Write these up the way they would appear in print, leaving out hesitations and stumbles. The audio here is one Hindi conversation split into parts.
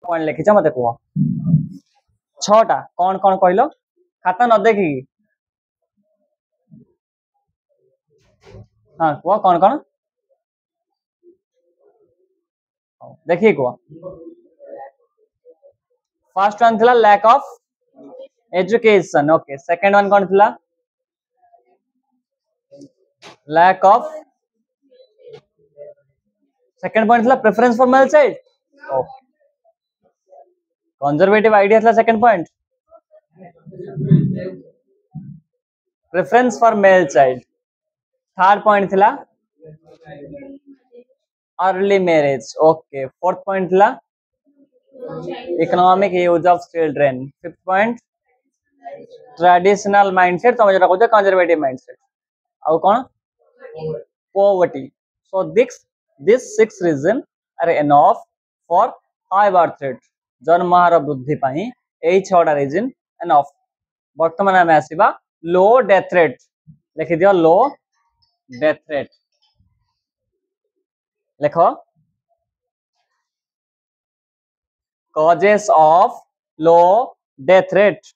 पॉइंट लिखिछ मते कह छटा कौन कौन कहलो खाता न देखी हाँ कह कौन कौन देखिए कह फर्स्ट वन थिला lack of education okay second one कौन थिला लैक ऑफ सेकंड पॉइंट थिला preference for male child okay conservative idea थिला second point preference for male child third point थिला early marriage okay fourth point थिला economic use of children fifth point traditional mindset तुम जो कहते कंजर्वेटिव माइंडसेट आउ कौन poverty so this six reason are enough for high birth rate जन्म हार वृद्धि पाई एई छटा रीजन एनफ वर्तमान आम आसीबा लो डेथ रेट लिखि दियो लो डेथ रेट लिख causes of low death rate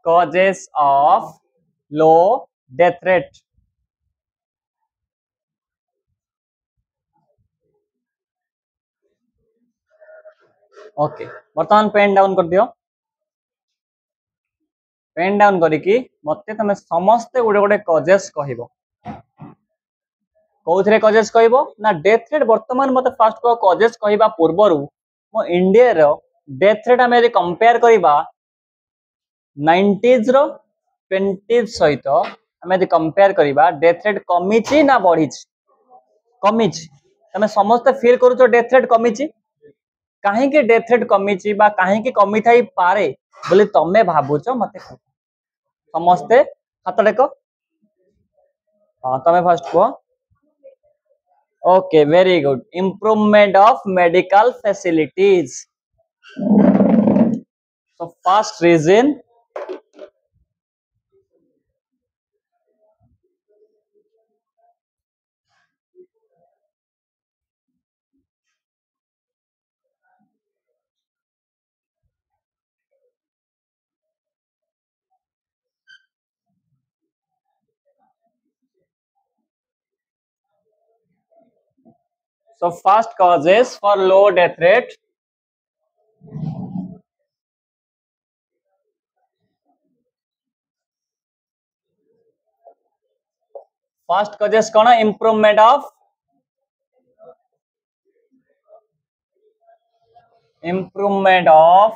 causes of low death rate okay वर्तमान पेन डाउन कर दियो पेन डाउन करिकी मते तमे समस्त गोटे गोटे कजेस कहइबो कोथरे कजेस कहइबो ना डेथ रेट वर्तमान मते फास्ट को कजेस कहइबा पूर्वरु मो इंडिया रो डेथ रेट हमें कंपेयर करिबा 90s रो 20s सहित हमें कंपेयर करिबा डेथ रेट कमिची ना बढ़िची कमिची तमे समस्त फील करूछो डेथ रेट कमिची काहे के डेथ रेट कमिची बा काहे के कमी थाई पारे बोले तमे भाबुछो मते समस्ते हाथ टेक हाँ तमे फर्स्ट को okay very good improvement of medical facilities so first reason so first causes for low death rate first causes कौन improvement of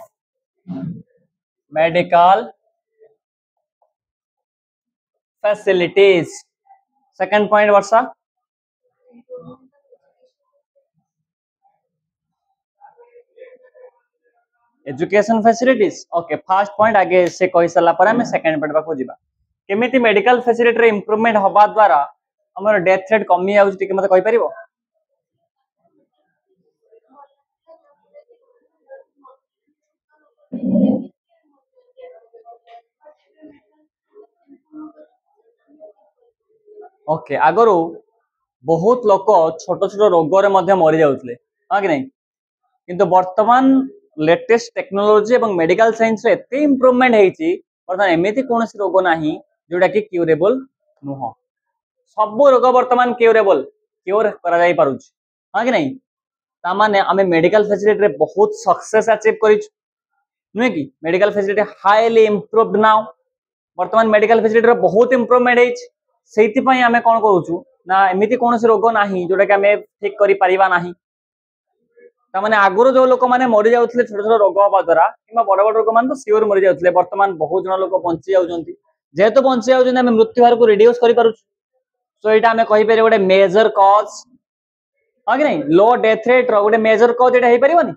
medical facilities second point Varsha education facilities okay first point आगे से कहि सला पर हम सेकंड पॉइंट पाखो जिबा केमिति मेडिकल फैसिलिटी रे इंप्रूवमेंट होबा द्वारा हमर डेथ रेट कमी आउछ टिके मते कहि परिबो ओके आगरो बहुत लोक छोट छोट रोग रे मध्य मरि जाउतले हां कि नहीं किंतु वर्तमान लेटेस्ट टेक्नोलॉजी एवं मेडिकल साइंस रे एते इंप्रूवमेंट हेची वर्तमान एमिति कोनोसी रोग नाही जोडा कि क्यूरेबल नुह सब रोग वर्तमान क्यूरेबल क्यूर करा जाई पारुछ हां कि नहीं ता माने हमें मेडिकल फैसिलिटी रे बहुत सक्सेस अचीव करिछ नुहे कि medical facility highly improved now वर्तमान मेडिकल फैसिलिटी रे बहुत इंप्रूवमेंट हेची सेति पई हमें कोन करूछु ना एमिति कोनोसी रोग नाही जोडा कि हमें ठीक करि परिबा नाही तामाने आगुरो जो लोक माने मरि जाउथले छोट छोट रोग होबा द्वारा किबा बड़ बड़ रोग मान तो सियोर मरि जाउथले वर्तमान बहुत जन लोक बंची जाउछंती जेहेतु बंची जाउछंती हमें मृत्यु हार को रिड्यूस करि पारुछ सो एटा हमें कहि पेरे गोटे मेजर कॉज हां कि नहीं लो डेथ रेट रो गोटे मेजर कॉज एटा हे परिबनी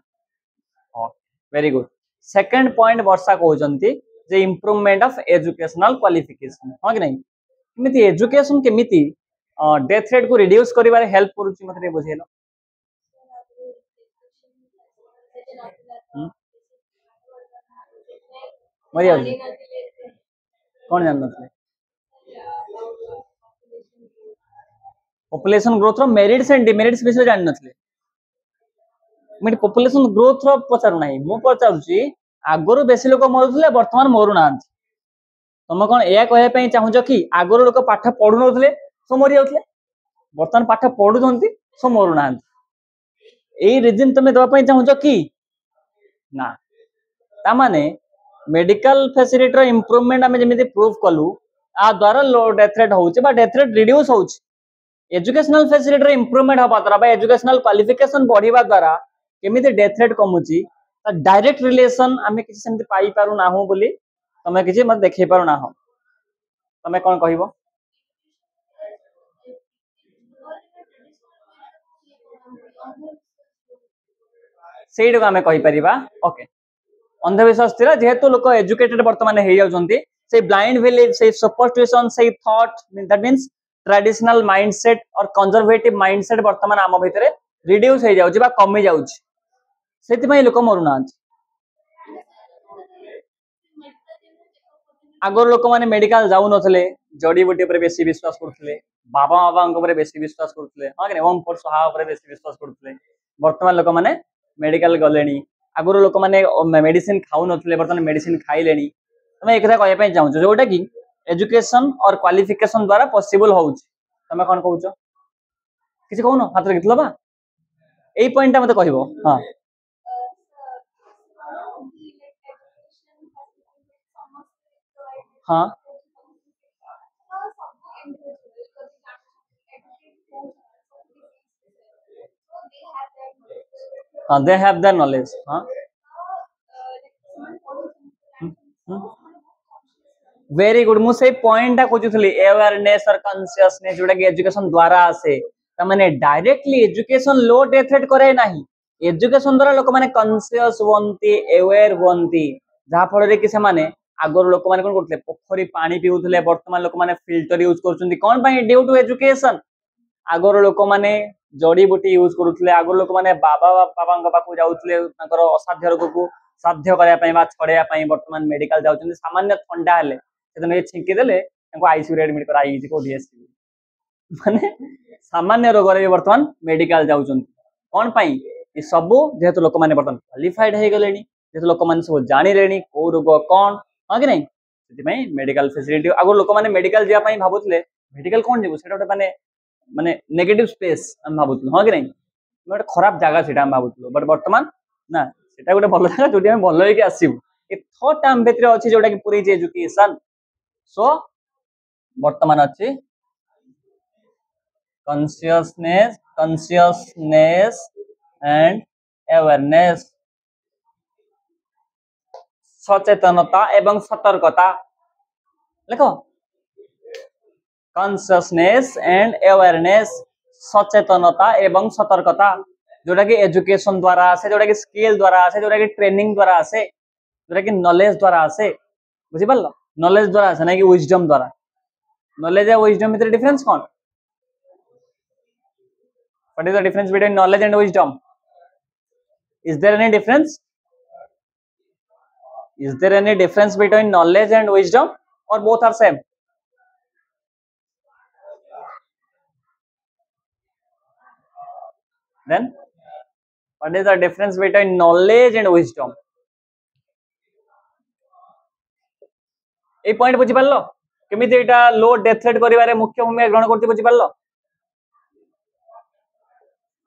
हां very good second point Varsha कहउछंती जे इंप्रूवमेंट ऑफ एजुकेशनल क्वालिफिकेशन हां कि नहीं केमिति एजुकेशन केमिति डेथ रेट को रिड्यूस करिवारे हेल्प करूची मते बुझेलो हम्म, मरी जाउची कोन जान नथले पॉपुलेशन ग्रोथ रो मेरिट्स एंड डिमेरिट्स विषय जान नथले मैं पॉपुलेशन ग्रोथ रो पचार नाही मु पचारुची आगरो बेसी लोक मरुथले वर्तमान मरु नांती तुम कौन या कहवाई चाहूच कि आगर लोक पाठ पढ़ु नथिले सो मरी जाउथले वर्तमान पाठ पढ़ुଛନ୍ତି सो मरु नांती एई रीजन तुम दवा चाहूच कि ना ता माने मेडिकल फैसिलिटी रो इंप्रूवमेंट आमे जेमिति प्रूव कलु आ द्वारा लो डेथ रेट होउचे बा डेथ रेट रिड्यूस होउचे एजुकेशनल फैसिलिटी रो इंप्रूवमेंट हबा द्वारा बा एजुकेशनल क्वालिफिकेशन बढ़िबा द्वारा केमिति डेथ रेट कमुची ता डायरेक्ट रिलेशन आमे किछि सेमति पाई पारु ना हो बोली तमे किछि मत देखै पारु ना हो तमे कोन कहिबो सेइड को आमे कहि परिबा ओके अंधविश्वास थिला जेहेतु लोक एजुकेटेड वर्तमान हे जाउछंती से ब्लाइंड विलेज से सुपरस्टिशन से thought that means traditional mindset और कंजर्वेटिव माइंडसेट वर्तमान आम भितरे रिड्यूस हो जाउची बा कमी जाउची सेति पई लोक मरु नांती आगर लोक माने मेडिकल जाउ नथले जड़ी बूटी पर बेसी विश्वास करथले बाबा बाबा ऊपर बेसी विश्वास करथले हां कि ओम पर सहा ऊपर बेसी विश्वास करथले वर्तमान लोक माने मेडिकल गलेनी आगर लोक माने मेडिसिन खाउ नथले वर्तमान मेडिसिन खाइलेनी तमे एकरा कहय पई चाहू जोटा कि एजुकेशन और क्वालिफिकेशन द्वारा पॉसिबल होउची तमे कोन कहउचो किछि कहउनो हाथ रे गितलो बा एई पॉइंट मते कहइबो हां हां हां दे हैव द नॉलेज हां वेरी गुड मु से पॉइंट टा खोजुथली अवेयरनेस और कॉन्शियसनेस जोटा कि एजुकेशन द्वारा आसे त माने डायरेक्टली एजुकेशन लो डेथ रेट करे नाही एजुकेशन द्वारा लोक माने कॉन्शियस होंती अवेयर होंती जहा फल रे कि से माने आगर लोक माने कोन करथले पोखरी पानी पिउथले वर्तमान लोक माने फिल्टर यूज करचुंती कोन पई ड्यू टू एजुकेशन आगर लोक माने जड़ी बूटी यूज करुथले आगर लोक माने बाबा बाबा पाखु जाउथले तांकर असाध्य रोग को साध्य करया पई बा छड़या पई वर्तमान मेडिकल जाउचंती सामान्य ठंडा हेले सेतने छिंकी देले तांको आईसीयू रे एडमिट कराई छि कोडी एसी माने सामान्य रोग रे वर्तमान मेडिकल जाउचंती कोन पई ई सब जेहेतु लोक माने वर्तमान क्वालिफाइड हे गलेनी जेहेतु लोक माने सब जानि लेनी को रोग कोन हां कि नहीं सेति पई मेडिकल फैसिलिटी आगर लोक माने मेडिकल जिया पई भाबुतले मेडिकल कोन जेबो सेटा माने माने नेगेटिव स्पेस हम भाबुतलो हां कि नहीं गोटे खराब जगह सेटा हम भाबुतलो बट वर्तमान ना सेटा गोटे भलो जगह जोटी हम भलो होई के आसीबु ए थॉट हम भितर अछि जोटा कि पूरी एजुकेशन सो वर्तमान अछि consciousness and awareness सचेतनता एवं सतर्कता लिखो कॉन्शियसनेस एंड अवेयरनेस सचेतनता एवं सतर्कता जोटा कि एजुकेशन द्वारा आसे जोटा कि स्किल द्वारा आसे जोटा कि ट्रेनिंग द्वारा आसे जोटा कि नॉलेज द्वारा आसे बुझि पारलो नॉलेज द्वारा आसे ना कि विजडम द्वारा नॉलेज और विजडम में डिफरेंस कौन what is the difference between knowledge and wisdom is there any difference is there any difference between knowledge and wisdom or both are same then what is the difference between knowledge and wisdom A point बुझी पारलो केमिति एटा लो डेथ रेट करिवारे मुख्य भूमिका ग्रहण करती बुझी पारलो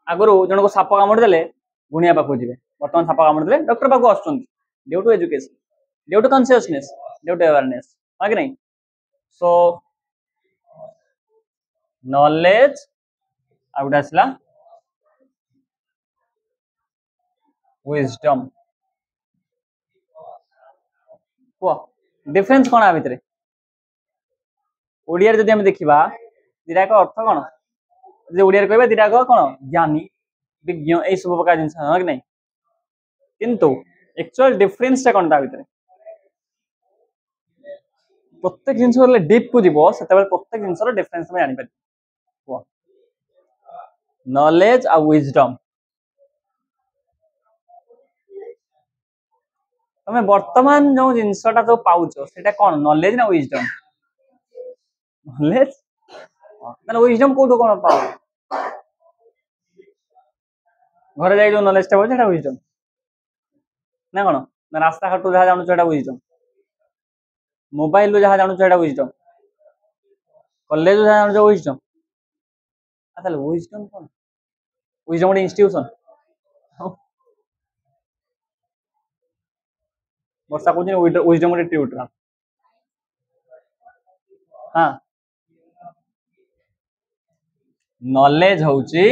आगरो जण को साप कामड़ देले गुणिया पाखु जिवे वर्तमान साप कामड़ देले डॉक्टर पाखु आछुंती due to education due to consciousness due to awareness हां कि नहीं सो नॉलेज आउट आसला विजडम को डिफरेंस कोन आ भितरे ओडिया रे जदि हम देखिबा दिरा का अर्थ कोन जे ओडिया रे कहबा दिरा का कोन ज्ञानी विज्ञ ए सब प्रकार जिंस हां कि नहीं किंतु एक्चुअल डिफरेंस ता कोन ता भितरे प्रत्येक जिंस रे डीप को जीवो सेते बेले प्रत्येक जिंस रो डिफरेंस में जानि पारि नॉलेज आ विजडम ତମେ ବର୍ତ୍ତମାନ ଯୋଉ ଜିନିଷଟା ଯୋଉ ପାଉଛ ସେଟା କଣ ନଲେଜ ନା wisdom? ନଲେଜ। ମାନେ wisdom କୋଉଠୁ କଣ ପାଉ? ଘରେ ଯାଇ ଯୋଉ ନଲେଜ ଟା ପାଉଛ ସେଟା wisdom ନା କଣ? ନା ରାସ୍ତା ଘାଟରୁ ଯାହା ଜାଣୁଛ ସେଟା wisdom? ମୋବାଇଲରୁ ଯାହା ଜାଣୁଛ ସେଟା wisdom? କଲେଜରୁ ଯାହା ଜାଣୁଛ wisdom? ତାହେଲେ wisdom କଣ? wisdom ଗୋଟେ ଇନଷ୍ଟିଟ୍ୟୁସନ? ବର୍ଷା କହୁଛି wisdom ଗୋଟେ ଟ୍ୟୁଟର। ହଁ, ନଲେଜ ହଉଛି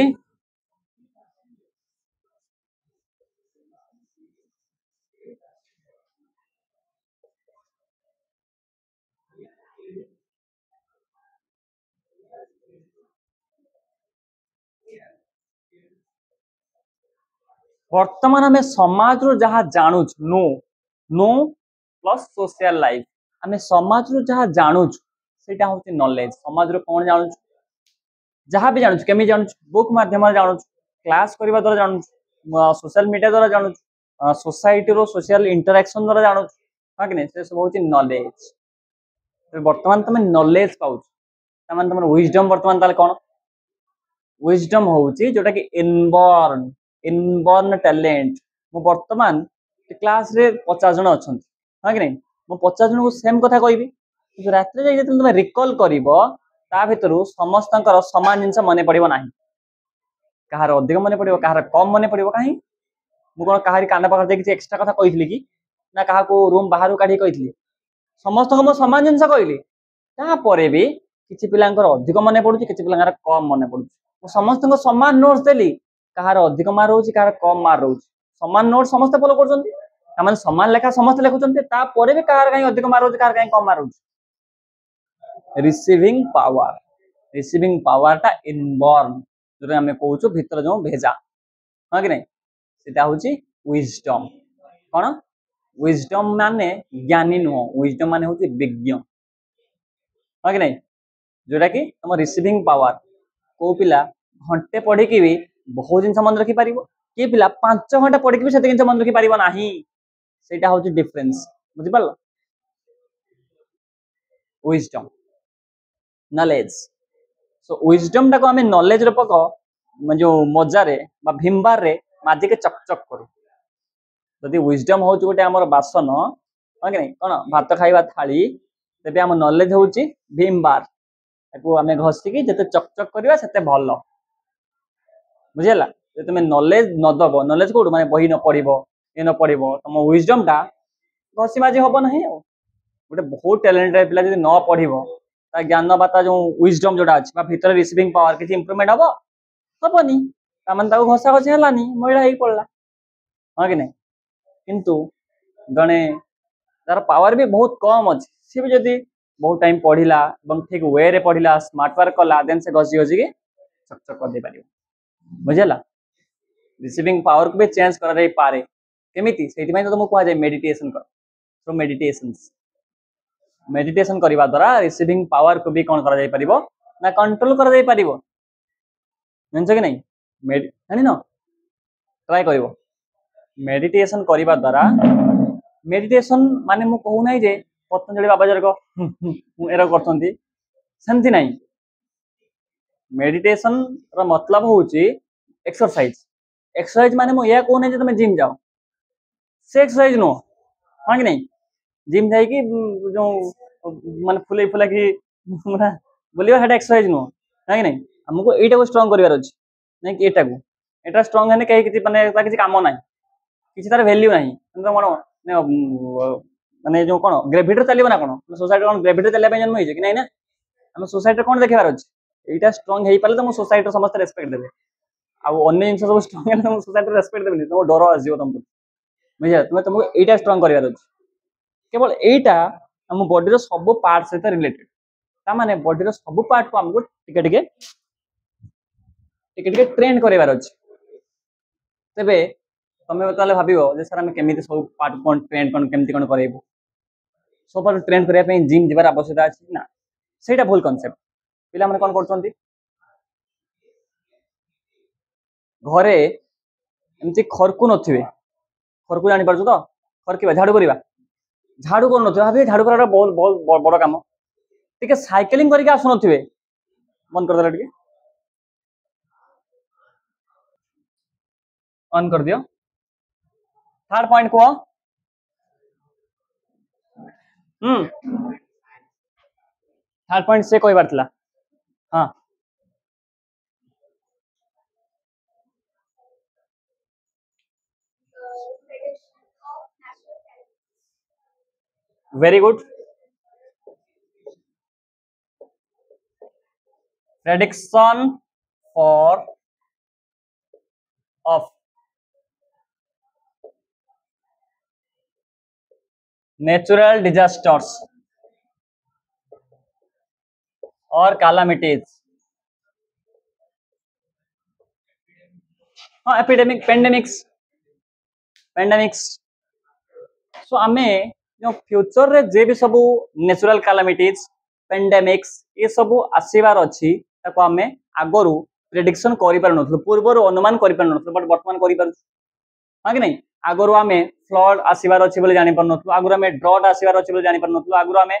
ବର୍ତ୍ତମାନ ଆମେ ସମାଜରୁ ଯାହା ଜାଣୁଛୁ no no plus social life ଆମେ ସମାଜରୁ ଯାହା ଜାଣୁଛୁ ସେଇଟା ହଉଛି ନଲେଜ। ସମାଜରୁ କଣ ଜାଣୁଛୁ ଯାହା ବି ଜାଣୁଛୁ କେମିତି ଜାଣୁଛୁ ବୁକ୍ ମାଧ୍ୟମରେ ଜାଣୁଛୁ କ୍ଲାସ କରିବା ଦ୍ୱାରା ଜାଣୁଛୁ सोशल मीडिया द्वारा जानूँ सोसाइटी रो सोशल इंटरेक्शन द्वारा जानूँ हाँ कि नहीं से सब हूँ नॉलेज। बर्तमान तुम नॉलेज पाउच तामान तुम विजडम बर्तमान ताले कौन विजडम होउची जोटा कि इनबॉर्न टैलेंट। मु बर्तमान क्लास रे 50 जन अछंती हाँ कि नहीं मु 50 जन को सेम कथा कहबी कि रात रे जब तुम रिकॉल करिवो ता भितरु समस्तंकर समान जिंस मने पड़िबो नाही कहार अधिक मने पड़िबो कहार कम मने पड़िबो काहे मु कोन कहारी कान पाखर दे किछि एक्स्ट्रा कथा कहितली कि ना कहा को रूम बाहर काढी कहितली समस्त को समान जिंस कहली ता परे भी किछि पिलांकर अधिक मने पडुछि किछि पिलांकर कम मने पडुछि मु समस्त को समान नोट्स देली कहार अधिक मार होछि कहार कम मार होछि समान नोट समस्त फॉलो करछन्ती माने समान लेखा समस्त लेखुछन्ती ता परे भी कहार काई अधिक मार होछि कहार काई कम मार होछि रिसीविंग पावर ता इनबॉर्न जो हमें कहूछु भीतर जो भेजा हाँ कि नहीं सेटा होछि विजडम कोन विजडम माने ज्ञानी नुह विजडम माने होछि विज्ञ हाँ कि नहीं जोटा कि तुम रिसीविंग पावर को पिला घंटे पढ़ी की भी बहुत जिन मन रखी पारिबो कि पिला 5 घंटा पढ़ी की भी सेते जिन मन रखी पारिबो नाही सेटा होछि डिफरेंस बुझि पारलो विजडम नॉलेज सो विजडम टाको हमें नॉलेज रे पको जो मजारे बा भीमबार रे माजी के चकचक करू जदि विजडम हो गोटे आमर बासन हाँ कि नहीं कौन भात खाइबा थाली तेबे आम नॉलेज होउची भीमबार ताको आमे घसिकी जते चकचक करबा सेते भल बुझिला जे तुम नॉलेज न दबो नॉलेज कोड माने बही न पढिबो ए न पढिबो तम विजडम ता घसी माजी होबो नहीं गोटे बहुत टैलेंटेड पिला जदि न पढिबो ता ज्ञान बाता जो विजडम जोडा अछि बा भीतर रिसीविंग पावर किछि इंप्रूवमेंट हबो हबोनी ता माने ताको घसा घसी हलानी महिला हेई पड़ला हाँ कि नहीं किंतु जने तार पावर भी बहुत कम अच्छी सी भी जदि बहुत टाइम पढ़िला ठीक वे रे पढ़िला स्मार्ट वर्क कला देन से घसी घसी के चकचक कर दे पारिबो बुझिला रिसीविंग पावर को भी चेंज कर दे पारे केमिति सेति में तो तुमको कहा जाय मेडिटेशन कर सो मेडिटेशन करबा द्वारा रिसीविंग पावर को भी कोन कर जाय पारिबो ना कंट्रोल कर जाय पारिबो जानछ कि नहीं जानि न ट्राई करिवो मेडिटेशन करबा द्वारा मेडिटेशन माने मु कहू नाही जे पतंजलि बाबा जरको एरो करथंती सेंति नाही मेडिटेशन रो मतलब होची एक्सरसाइज माने मु या कहू नाही जे तुम जिम जाओ से एक्सरसाइज नो हां कि नहीं जिम जाई कि जो माने फुले फुला की बोलियो हेड एक्सरसाइज नो हां कि नहीं हमको एटा को स्ट्रांग करिवार अछि नहीं कि एटा स्ट्रांग हेने कहि किछि माने ता किछि काम नाही किसी तार वैल्यू नहीं कौन माने जो कौन ग्रेविटी चलिए ना कौन सोसाइटी कौन ग्रेविटी चलिए जन्म होइए कि नहीं ना हम सोसाइटी कौन देखार अच्छे यहाँ स्ट्रंग हो पारे तो सोसाइटी समस्त रेस्पेक्ट देवे आउ अन्य जिन सब स्ट्रंग है तुम सोसाइटी रेस्पेक्ट देवे तुम डर आसो तुमको बुझे तुमको यहाँ स्ट्रंग करार अच्छे केवल यहाँ आम बॉडी सब पार्ट सहित रिलेटेड ताने बॉडी सब पार्ट को आमको टिके ट्रेन करार अच्छे तेबे तमें ताले भाबिबो जे सर हम केमिति सब पार्ट कोन ट्रेन कोन केमिति कोन करैबो सब पार्ट ट्रेन करिया पे जिम जिबार आवश्यकता अछि ना सेटा भूल कांसेप्ट पिला माने कोन करछंती घरे एमति खरकु नथिबे खरकु जानि परछु तो करकिबा झाड़ू करिबा झाड़ू कर नथिबे भाबे झाड़ू कराटा बहुत बहुत बड़ काम टिके साइकिलिंग करके आसु नथिबे बंद कर देला टिके ऑन कर दियो थर्ड पॉइंट को थर्ड पॉइंट से कोई बार थिला हां very good prediction for of natural disasters or calamities हाँ पेंडेमिक्स सो आमे जो फ्यूचर रे जे भी सब नेचुरल कैलामिटीज पेंडेमिक्स ये सब आसीबार अछि ताको आमे आगरु प्रेडिक्शन करि पार नथलो पूर्वरु अनुमान करि पार नथलो बट वर्तमान करि पार हां कि नहीं आगरु आमे फ्लड आसीबार अछि बोले जानि पार नथलो आगरु आमे ड्रॉट आसीबार अछि बोले जानि पार नथलो आगरु आमे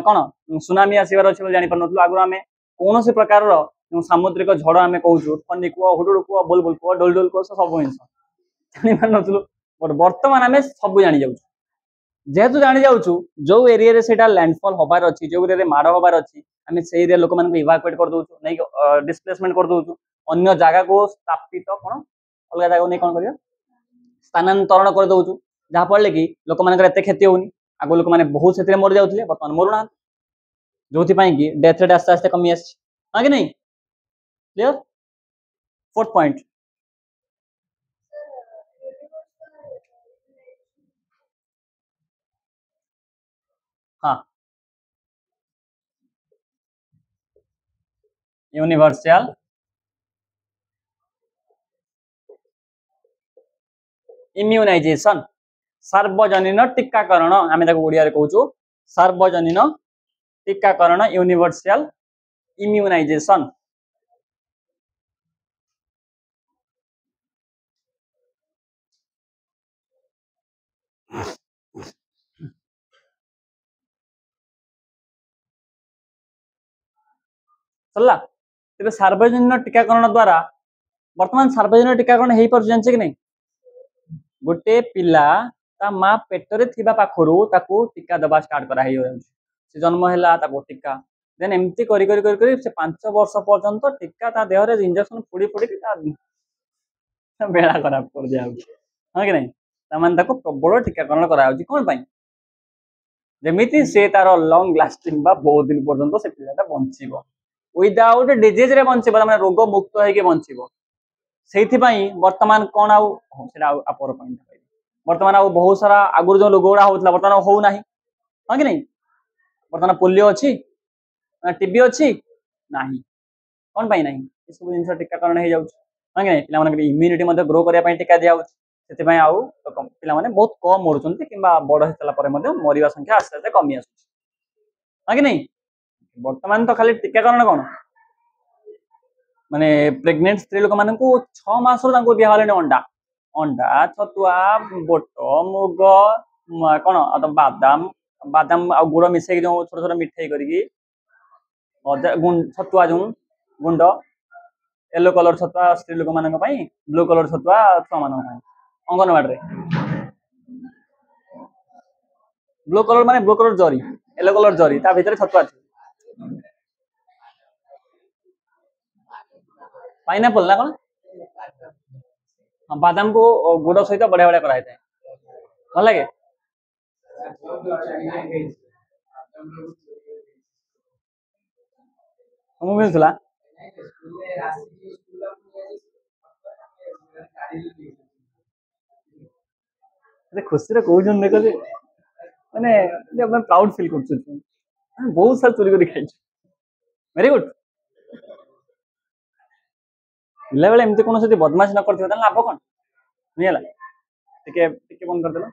कोन सुनामी आसीबार अछि बोले जानि पार नथलो आगरु आमे कोनोसी प्रकार रो सामुद्रिक झड़ आमे कहूछु फन्नी को हुडुडु को बुलबुल को डोलडोल को सब हिंस जानि पार नथलो बट वर्तमान आमे सब जानि जाउछु जेहेतु जानी जाऊँ जो एरिया रे सेटा लैंडफॉल होबार अछि जो एरिया रे माड़ होबार अछि आमे से एरिया लोक मानक इवाकुएट कर दोछु नै डिस्प्लेसमेंट कर दोछु अन्य जागा को स्थापित कोन अलगा जागा नै कोन करियो स्थानांतरण कर दोछु जहा पड़ले कि लोक मानक एते क्षति होनी आगो लोक माने बहुत सेते मर जाउतले वर्तमान मरुना जोथि पई कि डेथ रेट आस्ते आस्ते कमी आछि हां कि नै क्लियर फोर्थ पॉइंट हां यूनिवर्सल इम्यूनाइजेशन सार्वजनीन टीकाकरण आमे ताको ओडिया रे कहूछु सार्वजनीन टीकाकरण यूनिवर्सल इम्यूनाइजेशन चलला तेरे सार्वजनीन टीकाकरण द्वारा वर्तमान सार्वजनीन टीकाकरण हेई पर जानचे कि नै गोटे पिला ता मां पेटरे थिबा पाखरु ताको टीका दबा स्टार्ट करा हेई से जन्म हैला ताको टीका देन एमती करी करी करी करी से 5 वर्ष पर्यंत टीका ता देह रे इंजेक्शन फुडी फुडी ता बेड़ा खराब कर दिया हां कि नै ता मान ताको प्रबल टीकाकरण करा होची कोन पई जेमिति से तार लॉन्ग लास्टिंग बा बहुत दिन पर्यंत से पिलाटा बंचिबो विदाउट डिजीज रे बंचिबो माने रोग मुक्त होई के बंचिबो सेथि पई वर्तमान कोन आउ सेटा अपर पॉइंट वर्तमान आउ बहुत सारा आगुर जो लोगोड़ा होतला वर्तमान हो नाही हां कि नै वर्तमान पोलियो अछि टीबी अछि नाही कोन पई नाही ए सब जिंस टीकाकरण हे जाउ हां कि नै पिला मानक इम्यूनिटी मध्ये ग्रो करिया पई टीका दिया होछि सेति पई आउ पिला माने बहुत कम मरुचंती किबा बड़ हेतला परे मध्ये मरिवा संख्या आस्ते आस्ते कमी आसुछि हां कि नै वर्तमान तो खाली टीकाकरण कोन माने प्रेग्नेंट स्त्री लोक मानकू 6 मास रो तांको दिया हले अंडा अंडा छतुआ बोट मुग कोन अत बादाम बादाम आ गुड़ मिसे जो छोट छोट मिठाई करके छतुआ जो गुंड येलो कलर छतुआ स्त्री लोक मानक पई ब्लू कलर छतुआ छुआ मानक पई अंगनवाड़ी रे ब्लू कलर माने ब्लू कलर जरी येलो कलर जरी ता भीतर छतुआ अछि पाइनएप्पल ना कोन बादाम को गुड़ सहित बढ़िया बढ़िया कराई थे भल लगे तुमको मिलथला खुशी रे कहउछन देखो जे माने मैं प्राउड फील करछु बहुत सारा चोरी करी खाइछु वेरी गुड पिला बेले एमती कोनो सती बदमाश न करथिबा त लाभ कोन नियला टिके टिके बंद कर देला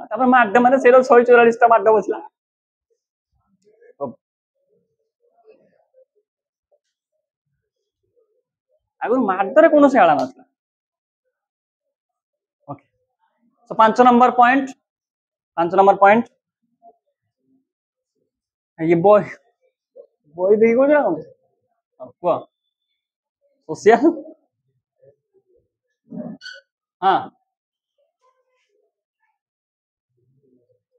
तापर माडे माने सेरो 144 टा माडे बसला आगु माडरे कोनो से आला नथला ओके सो 5 नंबर पॉइंट ये बॉय बॉय देखो जा कुआ सोशल हाँ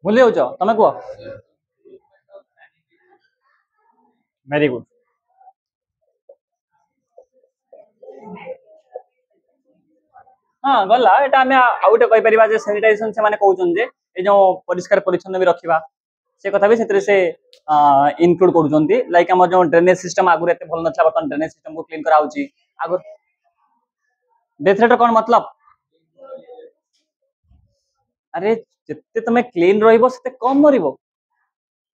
भूली जाऊच तमे कुह वेरी गुड हाँ गला एटा आमे आउटे कहि परिबा जे सैनिटाइजेशन से माने कहउछन जे ए जो परिष्कार परिच्छन्न भी रखिबा से कथा भी सेतरे से इनक्लूड करूछंती लाइक हमर जो ड्रेनेज सिस्टम आगु एते भल नथला बर्तन ड्रेनेज सिस्टम को क्लीन करा होची आगु डेथ रेट कोन मतलब अरे जिते तुम क्लीन रहिबो सेते कम मरिबो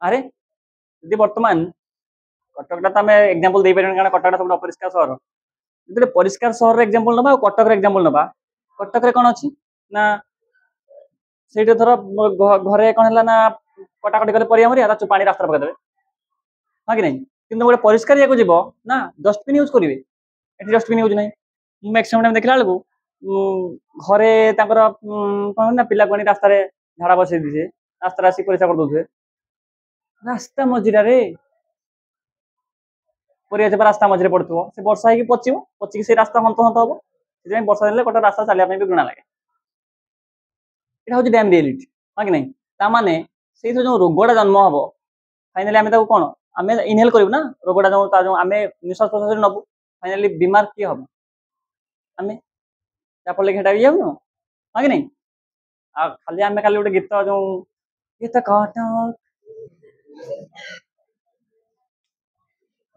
अरे यदि वर्तमान कटकटा तो आम एग्जांपल दे परिबन कारण कटकटा सब अपरिष्कार सहर जदि परिष्कार सहर एग्जांपल नबा कटक रे एग्जांपल नबा कटक रे कोन अछि ना सेठी धर घरे कोन हला ना कटाकटी करे परिया मरिया ता पानी रास्ता पका देबे हां कि नहीं किंतु गोटे परिष्कार या को जीवो ना डस्टबिन यूज करिवे एठी डस्टबिन यूज नहीं मैक्सिमम टाइम देखला बेलको घरे तांकर कोन ना पिला कोनी रास्ता रे झाड़ा बसै दिसे रास्ता आसी परिष्कार कर दोथुए रास्ता मझिरा रे परिया जब रास्ता मझिरे पड़थुओ से वर्षा ହେଇକି ପଚିବ ପଚିକି ସେ ରାସ୍ତା ହନ୍ତ ହନ୍ତ ହବ ସେଥିପାଇଁ ବର୍ଷା ଦିନରେ ଗୋଟେ ରାସ୍ତା ଚାଲିବା ପାଇଁ ବି ଘୃଣା ଲାଗେ এটা হচ্ছে ড্যাম রিয়েলিটি ହଁ କି ନାହିଁ ତା ମାନେ ସେଇଥିରେ ଯୋଉ ରୋଗଟା ଜନ୍ମ ହବ फाइनाली ଆମେ ତାକୁ କଣ ଆମେ ଇନହେଲ କରିବୁ ନା ରୋଗଟା ଯୋଉ ତା ଯୋଉ ଆମେ ନିଶ୍ୱାସ ପ୍ରଶ୍ୱାସରେ ନବୁ फाइनाली बीमार କିଏ ହବ ଆମେ ତା ଫଳରେ ହେଟା ଇଏ ହବ ହଁ କି ନାହିଁ आ खाली आमे खाली ଗୋଟେ ଗୀତ ଯୋଉ ଗୀତ କଟ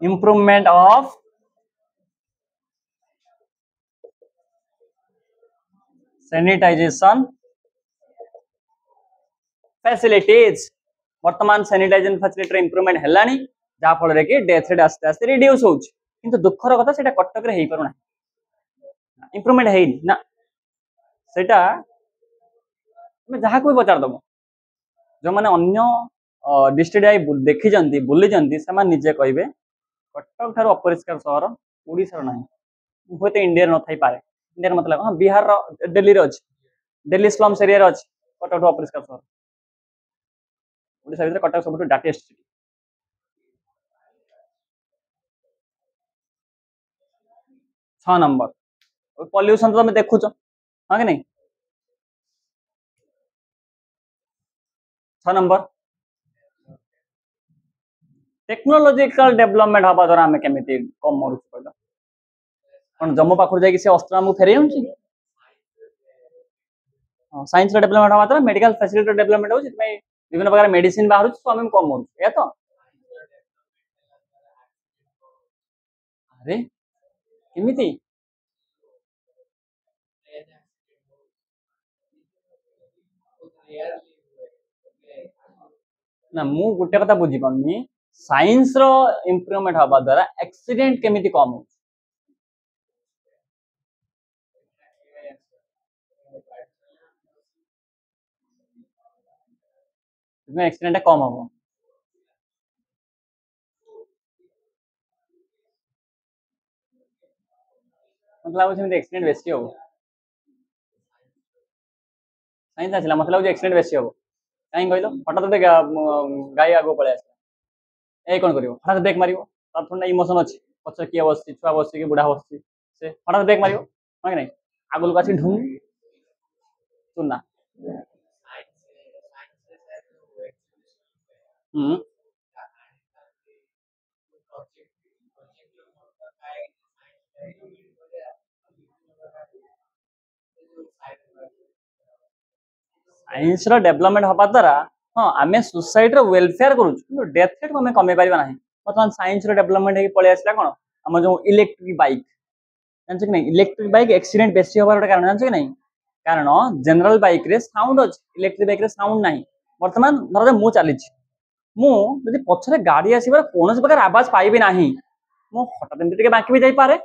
improvement of sanitation facilities वर्तमान सैनिटाइजेशन फैसिलिटी इंप्रूवमेंट हेलानी जहाँ फल कि डेथ रेट आस्ते आस्ते रिड्यूस होउछ किंतु दुखर कथा सेटा कटक रे हेई परुना इंप्रूवमेंट हेई ना सेटा मैं जहाँ को भी पचार दबो जो माने अन्य डिस्ट्रिक्ट आई देखि जंती बुली जंती से माने निजे कहबे कटक थारो अपरिष्कार शहर ओडिसा रो नाही होते इंडिया न थाई पारे इंडिया मतलब हां बिहार रो दिल्ली रो अछि दिल्ली स्लम्स एरिया रो अछि कटक थारो अपरिष्कार शहर ओडिसा भीतर कटक सबटु डाटेस्ट सिटी 6 नंबर पॉल्यूशन तो तुम देखुच हाँ कि नहीं 6 नंबर टेक्नोलॉजिकल डेवलपमेंट हवा द्वारा आम केमी कम मरुच कहल कौन जम्मू पाखर जाकि से अस्त्र आमको फेरई होची साइंस डेवलपमेंट हवा द्वारा मेडिकल फैसिलिटी डेवलपमेंट हो विभिन्न प्रकार मेडिसिन बाहर तो आम कम मरुच या तो अरे केमिति ना मु गोटे कथा बुझी पानी साइंस रो इंप्रूवमेंट हवा द्वारा एक्सीडेंट केमिति कम हो एक्सीडेंट कम हम मतलब एक्सीडेंट बेसी हम साइंस आसला मतलब एक्सीडेंट बेसी हम कहीं कहल हठात गोटे गाई आगे पलि आस कौन कर हठात ब्रेक मार तार थोड़ा इमोशन अच्छी पचर किए बस छुआ बस कि बुढ़ा बस से हठात ब्रेक मार हाँ कि नहीं आग लोग आस ढूंढ चुना साइंस डेवलपमेंट हवा द्वारा हाँ आम सोसाइटी वेलफेयर करूँ डेथ रेट को कमे पारा ना बर्तमान साइंस डेवलपमेंट हो पलि आसला कौन आम जो इलेक्ट्रिक बाइक जान कि नहीं इलेक्ट्रिक बाइक एक्सीडेंट बेसी हबार गोटे कारण जान कि नहीं कारण जनरल बाइक रे साउंड अच्छी इलेक्ट्रिक बाइक रे साउंड ना बर्तमान धर मु चली मुझे पछरे गाड़ी आसबार कौन प्रकार आवाज पाइबी ना मुझे हठात एमती बांकी भी जापे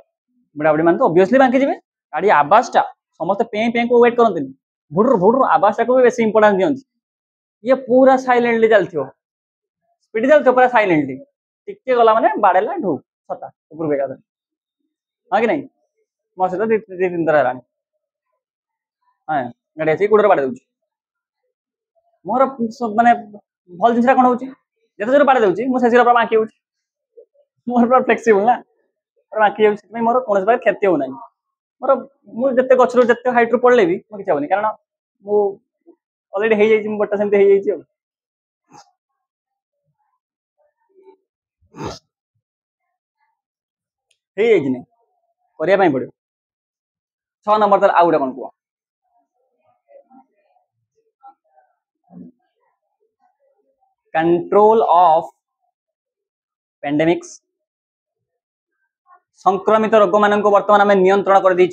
बुढ़ा बुढ़ी मान तो ओबियसली बांकी जी गाड़ी आवाजटा समस्त पे पे को वेट करते भुड्र भुड्र आवाजटा को भी बेस इंपोर्टान्स दिखती ये पूरा साइलेंटली चलती स्पीड चलती पूरा साइलेंटली टिके गला मैंने बाड़ेला ढू छता ऊपर एका हाँ कि नहीं मो सहित 2-3 थर है हाँ ଗାଡି ଆସିକି ଗୋଡରେ ବାଡେଇ ଦଉଛି। ମୋର ମାନେ ଭଲ ଜିନିଷଟା କଣ ହଉଛି, ଯେତେ ଜୋରେ ବାଡେଇ ଦଉଛି ମୁଁ ସେ ପୁରା ବାଙ୍କି ହଉଛି। ମୋର ପୁରା ଫ୍ଲେକ୍ସିବୁଲ ନା, ପୁରା ବାଙ୍କି ଯାଉଛି, ସେଥିପାଇଁ ମୋର କୌଣସି ପ୍ରକାର କ୍ଷତି ହଉନାହିଁ। ମୋର ମୁଁ ଯେତେ ଗଛରୁ ଯେତେ ହାଇଟ୍ ରୁ ପଡିଲେ ବି ମୋର କିଛି ହବନି, କାରଣ ମୁଁ ଅଲରେଡି ହେଇଯାଇଛି, ମୁଁ ଗୋଟେ ସେମିତି ହେଇଯାଇଛି ଆଉ। ହେଇଯାଇଛି ନାଇଁ, କରିବା ପାଇଁ ପଡିବ। 6 ନମ୍ବର ତାର ଆଉ ଗୋଟେ କଣ କୁହ? कंट्रोल ऑफ पेंडेमिक्स, संक्रमित रोग मान बर्तमान आम नियंत्रण कर दी।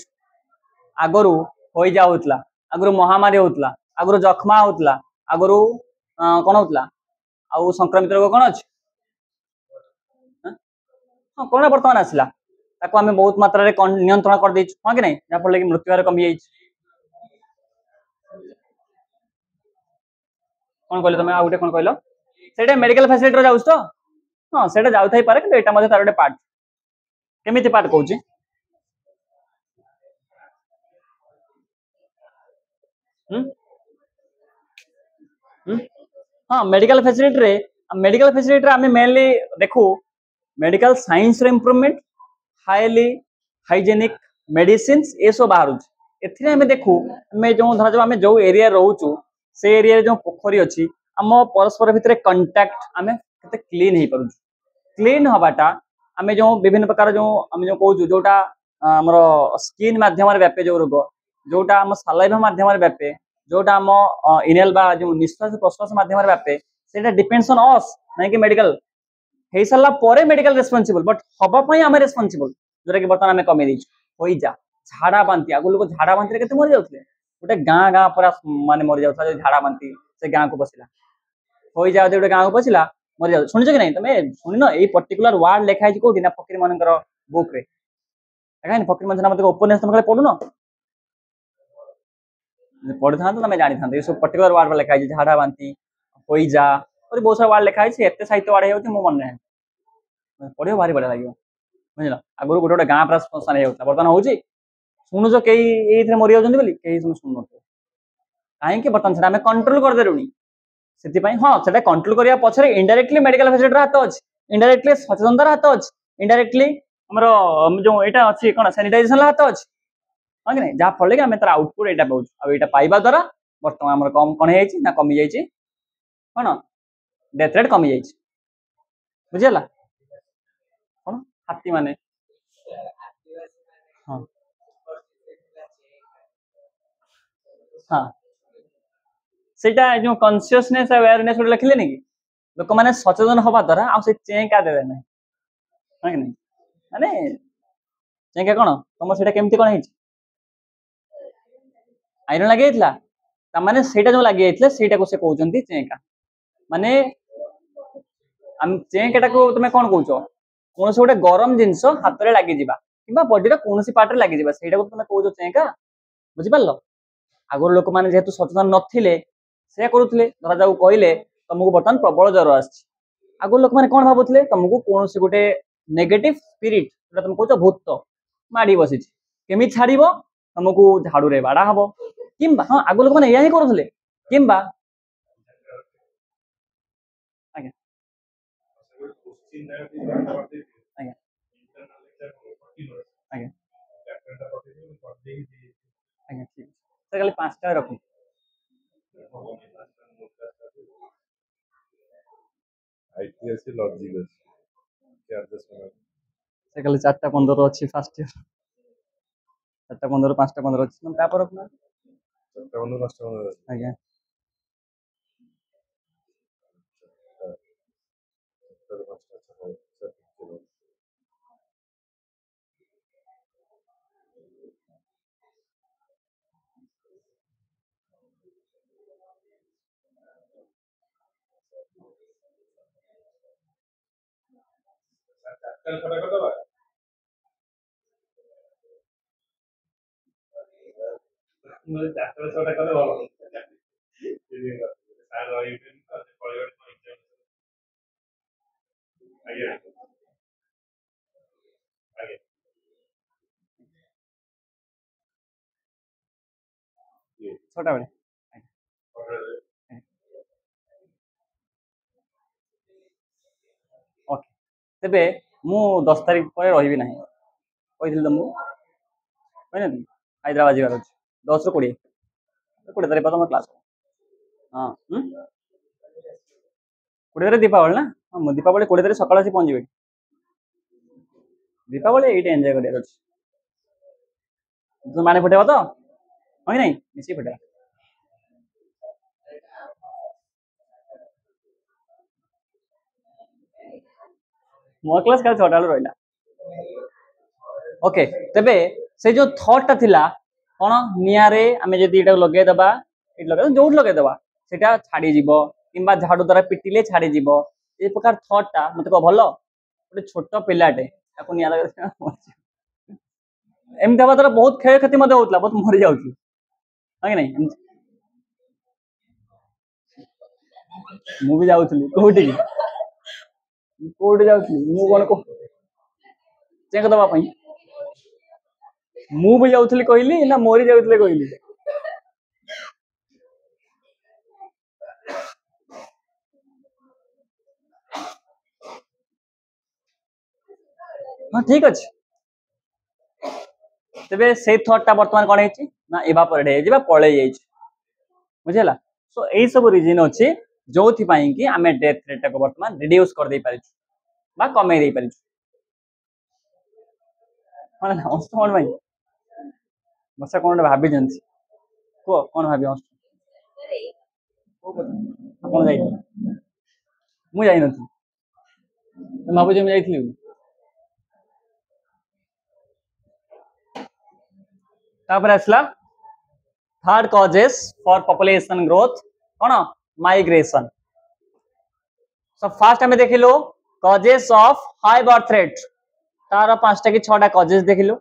आगु हईजा होता, आगु महामारी होता, आगु जख्मा होता, आगु कौन होता, आउ संक्रमित रोग कौन अच्छे, हाँ कोरोना बर्तमान आसला, ताको आम बहुत मात्रा रे नियंत्रण कर दी, हाँ कि नहीं, जहाँफल कि मृत्यु हार कमी जाइए। कौन कहल तुम आउ गए कौन कहल, से मेडिकल फैसिलिटी जाऊँ तो, हाँ से जाऊ पारे कि यहाँ तार गोटे पार्ट, केमी पार्ट कौन, हाँ मेडिकल फैसिलिटी रे, मेडिकल फैसिलिटी रे आम मेनली देखू मेडिकल साइंस रे इंप्रूवमेंट, हाईली हाइजेनिक मेडिसिन ये सब बाहर एमें देखू आम जो धर जो आम जो एरिया रोचु से एरिया जो पोखरी अच्छी आम परस्पर भितर कंटाक्ट आम के क्लीन हो पार, क्लीन हवाटा आम जो विभिन्न प्रकार जो आम जो कहूँ जोटा आम स्किन मध्यम व्यापे जो रोग, जोटा आम सालाइवा मध्यम व्यापे, जोटा आम इनहेल बा जो निश्वास प्रश्वास मध्यम व्यापे, से डिपेंड्स ऑन अस नहीं कि मेडिकल हो सारा पर मेडिकल रेस्पॉन्सिबल, बट हवाई आम रेस्पॉन्सिबल जोटा कि बर्तमान आम कमी हो जा झाड़ा बांति, आगु लोग झाड़ा बांति के मरी जाते, गोटे गाँ गाँ पूरा माने मरी जाता झाड़ा बांति से गाँ को पशिला, हो जा गोटे गाँ को पशिला मरी जाऊ, शुणिच कि नहीं तुम शुण ये पर्टिकुलर वार्ड लिखाई कौटी ना फकीर मान बुक रे देखा फकीर मान मत उपन्यास तुम पढ़ुन पढ़ी था तुम जानी था ये सब पर्टिकुलर वार्ड लिखाई झाड़ा बांति हो जा और बहुत सारा वार्ड लिखाई एत साहित्य वार्ड हो मन ना पढ़ो भारी बढ़िया लगे बुझल। आगुरी गोटे गोटे गाँ पूरा श्मशान हो जाता, बर्तमान हूँ शुणुच कई ये मरी जाऊँच कहीं शुणु कहीं बर्तमान से आम कंट्रोल करदेलुणी से हाँ से कंट्रोल करने पचर इनडायरेक्टली मेडिकल फैसिलिटी हाथ अच्छे, इनडायरेक्टली सचेतनतार हाथ अच्छे, इनडायरेक्टली आम जो यहाँ अच्छी कौन सानिटाइजेशन हाथ अच्छे, हाँ कि नहीं, जहाँ फल कि आम तार आउटपुट यहाँ पाऊँ आईटा पाइबा द्वारा बर्तमान आम कम कौन है कमी जाइए कौन डेथ रेट कमी जाइए बुझीगला कौन हाथी माने हाँ हाँ सेटा जो कॉन्शियसनेस अवेयरनेस गोटे लिखले कि लोक मैंने सचेतन हवा द्वारा आ चेका देवे ना हाँ कि नहीं माने चेका कौन तुम से केमती कौन है आईरन लगे ताने सेटा जो लगे सेटा को से कहते चेका माने चेका को तुम कौन कौच कौन गोटे गरम जिनस हाथ में लगी कि बॉडी कौन पार्ट में लगी से तुम कौच चेका बुझिपार आगर लोक मैंने जेहेतु सचेतन नथिले से करुले धरा जाऊ कहले तुमको बर्तमान प्रबल ज्वर आस आगर लोक मैंने कौन भावुले तुमको कौन गोटे नेगेटिव स्पिरिट तुम कौच भूत माड़ी बसी केमी छाड़ तुमको झाड़ू रे बाड़ा हम कि हाँ आग लोक मैंने यही करुले कि आज्ञा आज्ञा आज्ञा आज्ञा ठीक है खाली 5टा रख से खाली 4टा 15 अच्छी फास्ट ईयर 4टा 15 5टा 15 अच्छी तापर रखना आज्ञा ଛଅଟା ବେଳେ ଓକେ ତେବେ ମୁଁ 10 ତାରିଖ ପରେ ରହିବି ନାହିଁ କହିଥିଲି ତମକୁ କହିନାହାନ୍ତି ହାଇଦ୍ରାବାଦ ଯିବାର ଅଛି 10 ରୁ 20 ତାରିଖ ତମ କ୍ଲାସ ହଁ 20 ତାରିଖ ଦୀପାବଳି ନା ହଁ ମୁଁ ଦୀପାବଳି 20 ତାରିଖ ସକାଳ ଆସି ପହଞ୍ଚିବି ଦୀପାବଳି ଏଇଟା ଏନ୍ଜୟ କରିବାର ଅଛି ବାଣ ଫୁଟେଇବ ତ ହଁ କି ନାଇଁ ମିଶିକି ଫୁଟେଇବା ମୋ କ୍ଲାସ କାଲି 6ଟା ବେଳୁ ରହିଲା ଓକେ ତେବେ ସେ ଯୋଉ ଥଟ୍ ଟା ଥିଲା କଣ ନିଆଁରେ ଆମେ ଯଦି ଏଟାକୁ ଲଗେଇଦବା ଏଠି ଲଗେଇଦବା ଯୋଉଠି ଲଗେଇଦବା ସେଟା ଛାଡିଯିବ କିମ୍ବା ଝାଡୁ ଦ୍ୱାରା ପିଟିଲେ ଛାଡିଯିବ ଏ ପ୍ରକାର ଥଟ୍ ଟା ମତେ କହ ଭଲ ଗୋଟେ ଛୋଟ ପିଲାଟେ ତାକୁ ନିଆଁ ଲଗେଇ ଏମିତି ହବା ଦ୍ୱାରା ବହୁତ କ୍ଷୟକ୍ଷତି ମଧ୍ୟ ହଉଥିଲା ବହୁତ ମରି ଯାଉଛି ହଁ କି ନାଇଁ ମୁଁ ବି ଯାଉଥିଲି କୋଉଠିକି କୋଉଠି ଯାଉଥିଲି ମୁଁ କଣ ଚେକ ଦବା ପାଇଁ ମୁଁ ବି ଯାଉଥିଲି କହିଲି ନା ମରି ଯାଉଥିଲେ କହିଲି ହଁ ଠିକ ଅଛି ତେବେ ସେଇ ଥଟ୍ ଟା ବର୍ତ୍ତମାନ କଣ ହେଇଛି ନା ଇଭାପୋରେଟ୍ ହେଇଯାଇଛି ବା ପଳେଇ ଯାଇଛି ବୁଝିହେଲା ସୋ ଏଇ ସବୁ ରିଜିନ ଅଛି ଯୋଉଥିପାଇଁ କି ଆମେ ଡେଥ୍ ରେଟ୍ ଟାକୁ ବର୍ତ୍ତମାନ ରିଡ୍ୟୁସ କରିଦେଇ ପାରିଛୁ ବା କମେଇ ଦେଇ ପାରିଛୁ କଣ ହସ କଣ ପାଇଁ ବର୍ଷା କଣ ଗୋଟେ ଭାବିଛନ୍ତି କୁହ କଣ ଭାବି ହସ ଆପଣ ଯାଇଥିଲେ ମୁଁ ଯାଇନଥିଲି ମୁଁ ଭାବୁଛି ମୁଁ ଯାଇଥିଲି ତାପରେ ଆସିଲା third causes for population growth कौन माइग्रेशन सो फास्ट हमें देखिलु causes of high birth rate तार 5टा कि 6टा causes देखिलु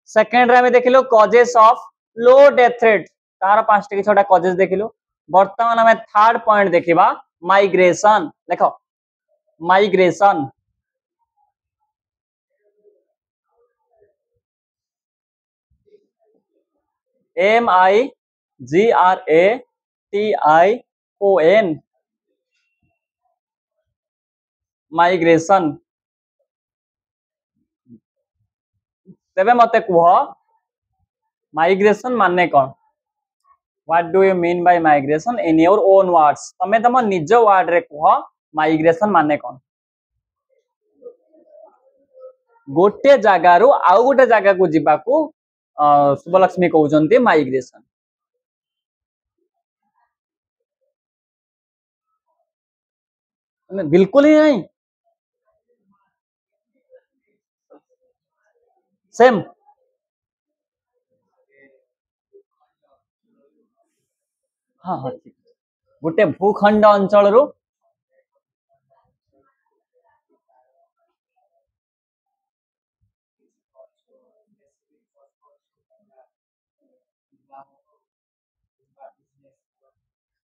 सेकंड रे हमें देखिलु causes of low death rate तार 5टा कि 6टा causes देखिलु वर्तमान हमें थर्ड पॉइंट देखिबा माइग्रेशन देखो माइग्रेशन MIGRATION माइग्रेशन तेबे मते कुह माइग्रेशन माने कौन what do you mean by migration in your own words तमे तम निज वर्ड रे कुह माइग्रेशन माने कौन गोटे जगारु आउ गोटे जगह को जिबाकू शुभलक्ष्मी कहउचंती माइग्रेशन बिल्कुल ही नहीं सेम हाँ हाँ गोटे भूखंड अंचल रु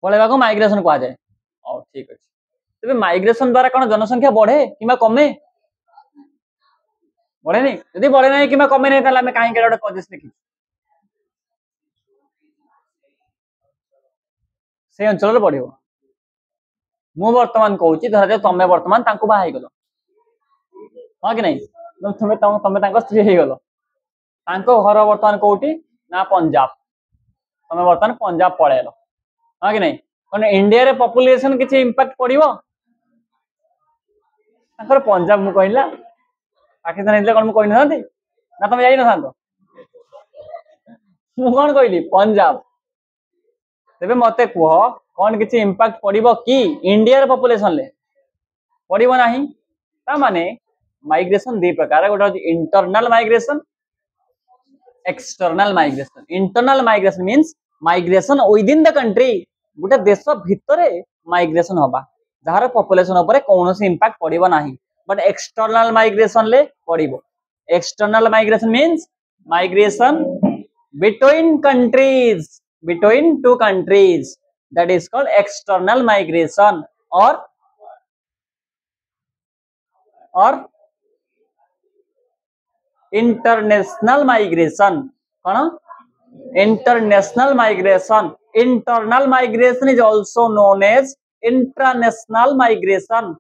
पलैबा को माइग्रेशन कहा जाए ठीक अछि तबे माइग्रेशन द्वारा कौन जनसंख्या बढ़े किमा कमे बढ़े नहीं यदि बढ़े नहीं किमा कमे नहीं ताले हमें काहे केडा कॉजेस देखि से अंचल रे बढ़िबो मु वर्तमान कहूची धर जे तमे वर्तमान तांको बाहाई गलो हां कि नहीं तमे तमे तांको स्त्री हे गलो तांको घर वर्तमान कोउटी ना पंजाब तमे वर्तमान पंजाब पळेलो हां कि नहीं कने इंडिया रे पॉपुलेशन किछि इंपैक्ट पड़िबो तांकर पंजाब मु कहिला पाकिस्तान इतले कोन मु कहि नथांती ना तमे जाई नथांतो मु कोन कहली पंजाब तेबे मते कुह कौन किछि इंपैक्ट पड़िबो कि इंडिया रे पॉपुलेशन ले पड़िबो नाही ता माने माइग्रेशन दी प्रकार गोटे internal migration external migration internal migration means migration with in the country गोटे देश भितरे माइग्रेशन होबा जहार पॉपुलेशन ऊपर कोनोसी इंपैक्ट पड़िबो नाही बट एक्सटर्नल माइग्रेशन ले पड़िबो external migration means migration between countries between two countries that is called external migration or international migration कौन International migration. Internal migration is also known as intranational migration,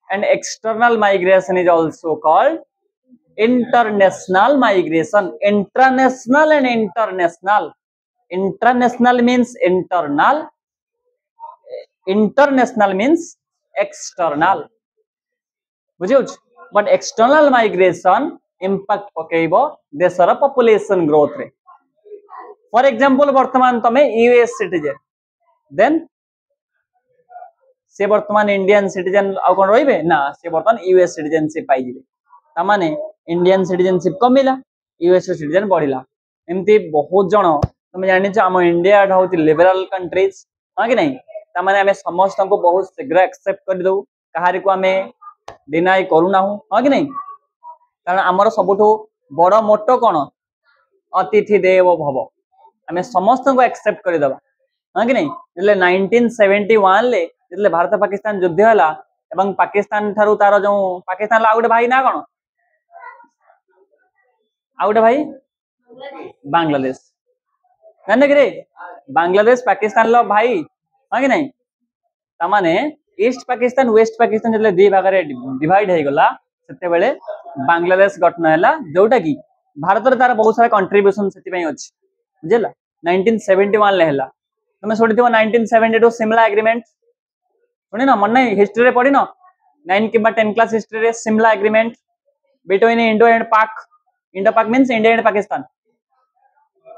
and external migration is also called international migration. Intranational and international. Intranational means internal, international means external. बुझियोछ बट एक्सटर्नल माइग्रेशन इंपैक्ट पकेइबो देशर पॉपुलेशन ग्रोथ रे. फॉर एग्जांपल वर्तमान तमे यूएस सिटीजन देन से वर्तमान इंडियन सिटीजन आ कोन रहिबे ना से वर्तमान यूएस सिटीजनशिप पाइ जिवे ता माने इंडियन सिटीजनशिप कमिला यूएस सिटीजन बढ़िला एमती बहुत जण तमे जानि छ हम इंडिया होती लिबरल कंट्रीज हां कि नहीं ता माने हमें समस्त को बहुत शीघ्र एक्सेप्ट कर दउ कहारी को हमें डिनाई करूना हूं हां कि नहीं कारण हमर सबठो बड़ मोटो कोन अतिथि देवो भव हमें समस्त को एक्सेप्ट कर दबा हां कि नहीं એટલે 1971 ले એટલે भारत पाकिस्तान युद्ध हला एवं पाकिस्तान थारु तार जो पाकिस्तान ला आउटे भाई ना कोन आउटे भाई बांग्लादेश जाने रे बांग्लादेश पाकिस्तान लो भाई हां कि नहीं ता माने ईस्ट पाकिस्तान वेस्ट पाकिस्तान जले दी भाग रे डिवाइड हे गला सेते बेले बांग्लादेश गठन हैला जोटा की भारत रे तार बहुत सारा कंट्रीब्यूशन सेति पई अछि बुझला 1971 ले हैला तुम सुनिथिबो 1972 सिमला एग्रीमेंट सुनि ना मन नहीं हिस्ट्री रे पढी न 9 किबा 10 क्लास हिस्ट्री रे सिमला एग्रीमेंट बिटवीन इंडो पाक मींस इंडिया एंड पाकिस्तान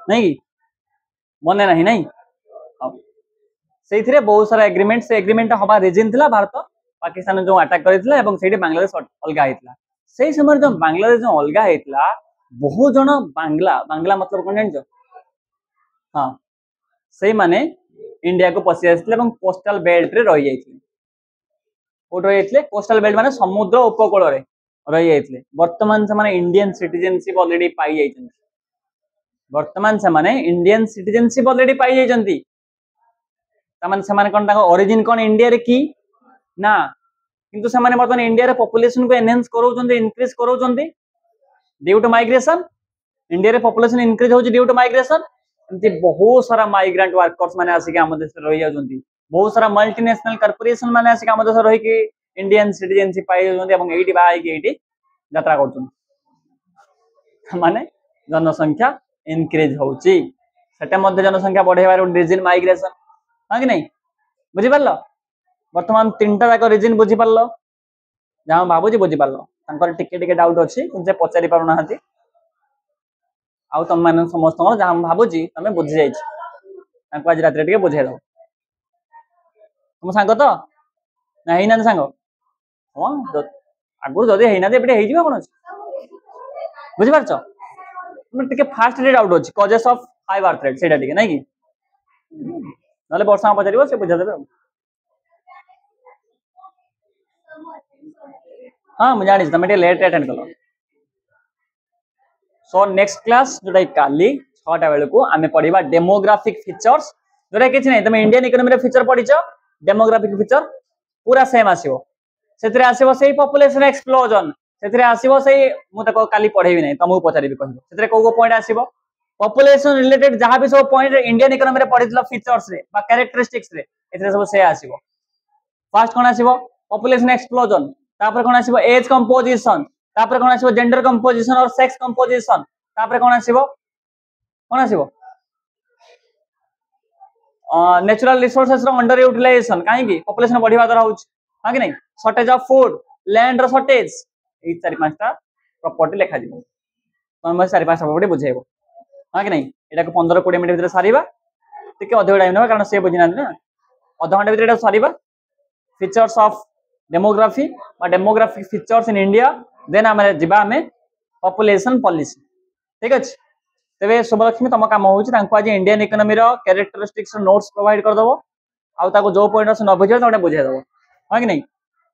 नहीं मन नहीं नहीं से बहुत सारा एग्रीमेंट से एग्रीमेंट हवा रीजन थिला भारत पाकिस्तान जो अटैक करितला एवं सेठी बांग्लादेश अलगा हेतला सेही समय जो बांग्लादेश जो अलगा हेतला बहुत जण बांग्ला मतलब कोन जानि हां सेही माने इंडिया को पसी आस्थिले एवं कोस्टल बेल्ट रे रहि जाइथिले कोट रहि जाइथिले कोस्टल बेल्ट माने समुद्र उपकूल रे रहि जाइथिले वर्तमान से माने इंडियन सिटीजनशिप ऑलरेडी पाई जाइछन वर्तमान से माने इंडियन सिटीजनशिप ऑलरेडी पाई जाइछंती तमन से माने कोन ताको ओरिजिन कोन इंडिया रे की ना किंतु से माने वर्तमान इंडिया रे पॉपुलेशन को एनहांस करोचंती इंक्रीज करोचंती ड्यू टू माइग्रेशन इंडिया रे पॉपुलेशन इंक्रीज होची ड्यू टू माइग्रेशन एमती बहुत सारा माइग्रेंट वर्कर्स माने आसी के हम देश रे रहि जाउचंती बहुत सारा मल्टीनेशनल कॉर्पोरेशन माने आसी के हम देश रे रहि के इंडियन सिटीजनशिप पाई जाउचंती एवं एठी बाई के एठी यात्रा करचंती माने जनसंख्या इंक्रीज होची सेटा मध्ये जनसंख्या बढ़ेबार रीजन माइग्रेशन हां कि नहीं बुझी पारलो वर्तमान तीनटा जाक रीजन बुझी पारलो जहां बाबूजी बुझी पारलो तांकर टिके टिके डाउट अछि तुमसे पचारि पारुना हती आउ तुम माने समस्त जहां बाबूजी तमे बुझी जाई छी तांको आज रात रे टिके बुझे दो तुम सांग तो नाही ना सांग हां आगु जदि हेइना दे एबे हेइ जिबा कोन बुझी पारछो तुम टिके फास्ट रे डाउट अछि causes of high birth rate सेटा टिके नै कि नले वर्षा पचारिबो से बुझा देबे हां मु जानि तमे लेट अटेंड कलो सो नेक्स्ट क्लास जोटा काली 6टा बेले को आमे पढिबा डेमोग्राफिक फीचर्स जोटा किछ नै तमे इंडियन इकोनॉमी रे फीचर पढिछो डेमोग्राफिक फीचर पूरा सेम आसीबो सेतरे आसीबो सेही पॉपुलेशन एक्सप्लोजन सेतरे आसीबो सेही मु तको काली पढेबी नै तमु पचारिबी कहबो सेतरे को पॉइंट आसीबो पॉपुलेशन रिलेटेड जहां भी सब पॉइंट इंडियन इकोनॉमी रे पढितला फीचर्स रे बा कैरेक्टरिस्टिक्स रे एतरे सब से आसीबो फर्स्ट कोन आसीबो पॉपुलेशन एक्सप्लोजन तापर कोन आसीबो एज कंपोजिशन तापर कोन आसीबो जेंडर कंपोजिशन और सेक्स कंपोजिशन तापर कोन आसीबो नेचुरल रिसोर्सेस रो अंडर यूटिलाइजेशन काहे कि पॉपुलेशन बढ़िबा दर होउछ हां कि नहीं शॉर्टेज ऑफ फूड लैंड रो शॉर्टेज ई चारि पांचटा प्रॉपर्टी लिखा दिबो तमे चारि पांचटा प्रॉपर्टी बुझेबो हां कि नहीं एटा को 15-20 मिनिट भीतर सारीबा टिके अधिक टाइम नेबा कारण से बुझिना ना आधा घंटा भीतर एटा सारीबा फीचर्स ऑफ डेमोग्राफी बा demographic features in India then हमें जिबा हमें पॉपुलेशन पॉलिसी ठीक अछि तबे शुभलक्ष्मी तम काम होउची तांको आज इंडियन इकोनॉमी रो कैरेक्टरिस्टिक्स नोट्स प्रोवाइड कर दबो आउ ताको जो पॉइंट से न बुझे ताने बुझे दबो हां कि नहीं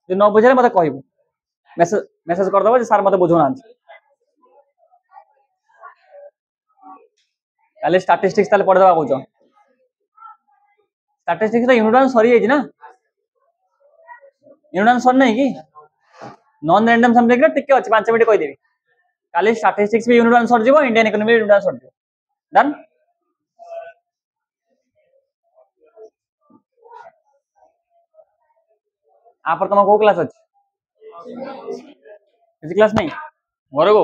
जे न बुझे मते कहबो मेसेज कर दबो जे सर मते बुझोना काले स्टैटिस्टिक्स ताले पढ़ दबा कहउछो स्टैटिस्टिक्स रो यूनिट 1 सरी जाई ना यूनिट 1 सर नहीं कि नॉन रैंडम सब्जेक्ट टिके अछि 5 मिनिट कहि देबी काले स्टैटिस्टिक्स भी यूनिट 1 सर जीवो इंडियन इकोनॉमी यूनिट 1 सर जीवो डन आप तुम को क्लास अच्छी किसी क्लास नहीं घर को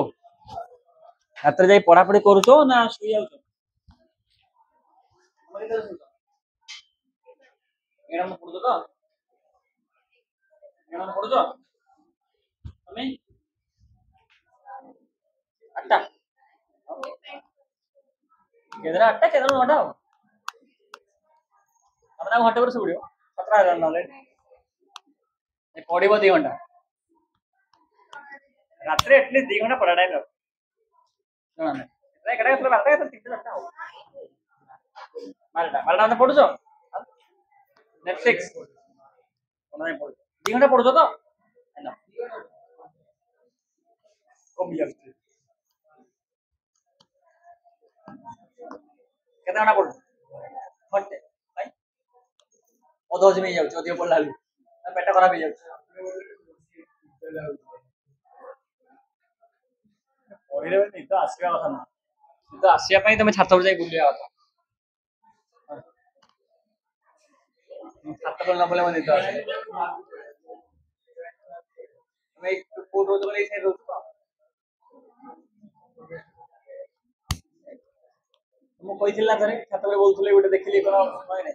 रात जाई पढ़ा पढ़ी करुच ना शुई जाऊच एडम पढ़ुछ तो एडम पढ़ुछ तमे आठटा केदरा आठटा केदरा नौटा तमे घंटे पर सुबियो 17,000 नॉलेज पढ़िब 2 घंटा रात एटलिस्ट 2 घंटा पढ़ा टाइम जଣା ନାହିଁ କେଟା କେତେ ବାରଟା କେତେ 3 4ଟା ବାରଟା ମାନେ ପଢୁଛ ନେଟଫ୍ଲିକ୍ସ ତମେ ପଢୁଛ 2 ଘଣ୍ଟା ପଢୁଛ ତ ହେଲା କମି ଯାଉଛି କେତେ ଘଣ୍ଟା ପଢୁଛ ଘଣ୍ଟେ ଭାଇ ଅଧ ହଜମ ହେଇଯାଉଛି ଅଧିକ ପଢିଲା ବେଳକୁ ପେଟ ଖରାପ ହେଇଯାଉଛି ପଢିଲେ ନିଦ ଆସିବା କଥା ନା ନିଦ ଆସିବା ପାଇଁ ତମେ ଛାତ ଉପରେ ଯାଇ ବୁଲିବା କଥା ଛାତ ଉପରେ ନ ବୁଲିଲେ ମୋ ନିଦ ଆସେ ତମେ କୋଉ ରୋଜ ବୋଲି ସେଇ ରୋଜ ତ ମୁଁ କହିଥିଲି ନା ଥରେ ଛାତ ଉପରେ ବୋଲୁଥିଲେ ଗୋଟେ ଦେଖିଲି କଣ କହିଲେ